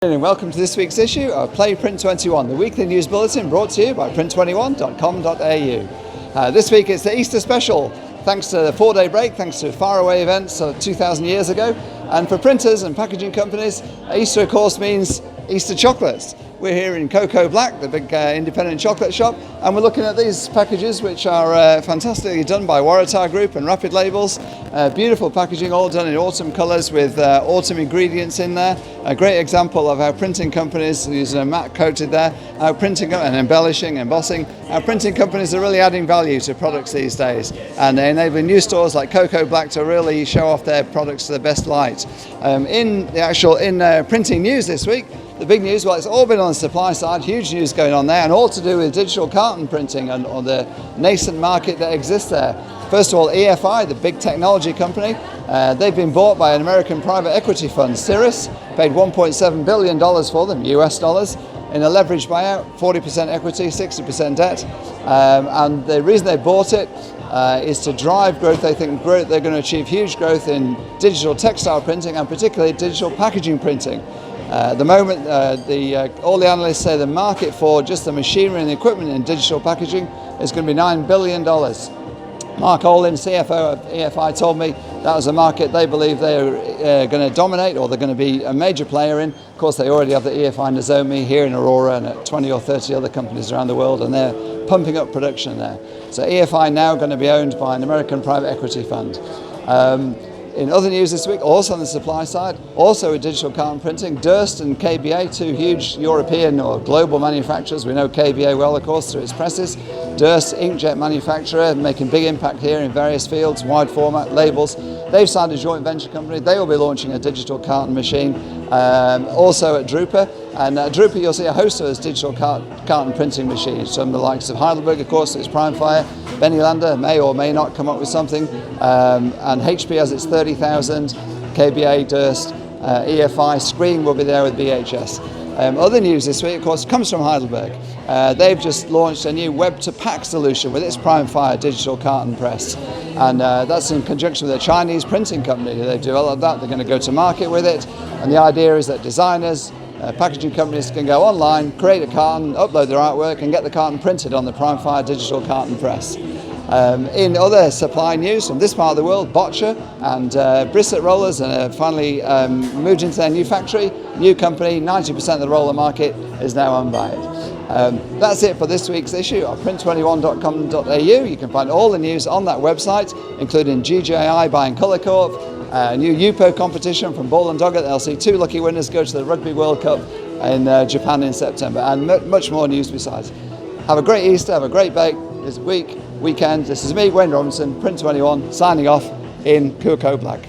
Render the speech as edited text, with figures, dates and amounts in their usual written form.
And welcome to this week's issue of Print21, the weekly news bulletin brought to you by Print21.com.au. This week it's the Easter special, thanks to the 4-day break, thanks to faraway events 2,000 years ago. And for printers and packaging companies, Easter of course means Easter chocolates. We're here in Cocoa Black, the big independent chocolate shop, and we're looking at these packages which are fantastically done by Waratah Group and Rapid Labels. Beautiful packaging, all done in autumn colours with autumn ingredients in there. A great example of how printing companies, using a matte coated there, how printing and embellishing, embossing, how printing companies are really adding value to products these days, and they're enabling new stores like Cocoa Black to really show off their products to the best light. In printing news this week, the big news, well, it's all been on the supply side, huge news going on there, and all to do with digital carton printing and on the nascent market that exists there. First of all, EFI, the big technology company, they've been bought by an American private equity fund, Cirrus, paid $1.7 billion for them, US dollars, in a leveraged buyout, 40% equity, 60% debt. And the reason they bought it is to drive growth. They think they're going to achieve huge growth in digital textile printing and particularly digital packaging printing. At the moment, all the analysts say the market for just the machinery and the equipment in digital packaging is going to be $9 billion. Mark Olin, CFO of EFI, told me that was a market they believe they're going to dominate, or they're going to be a major player in. Of course, they already have the EFI Nozomi here in Aurora and at 20 or 30 other companies around the world, and they're pumping up production there. So EFI now going to be owned by an American private equity fund. In other news this week, also on the supply side, also with digital carton printing, Durst and KBA, two huge European or global manufacturers. We know KBA well, of course, through its presses. Durst, inkjet manufacturer, making big impact here in various fields, wide format, labels. They've signed a joint venture company. They will be launching a digital carton machine, also at Drupa. And at Drupa, you'll see a host of those digital carton printing machines, from the likes of Heidelberg, of course, its Prime Fire. Benny Lander may or may not come up with something, and HP has its 30,000, KBA, Durst, EFI, Screen will be there with BHS. Other news this week, of course, comes from Heidelberg. They've just launched a new web-to-pack solution with its Prime Fire digital carton press, and that's in conjunction with a Chinese printing company. They've developed that, they're going to go to market with it, and the idea is that designers, packaging companies can go online, create a carton, upload their artwork and get the carton printed on the Prime Fire digital carton press. In other supply news from this part of the world, Botcher and Brissett Rollers finally moved into their new factory, new company. 90% of the roller market is now owned by it. That's it for this week's issue of Print21.com.au. You can find all the news on that website, including GJI buying Colour Corp, a new UPO competition from Ball and Dogger. They'll see 2 lucky winners go to the Rugby World Cup in Japan in September, and much more news besides. Have a great Easter, have a great weekend. This is me, Wayne Robinson, Print21, signing off in Cocoa Black.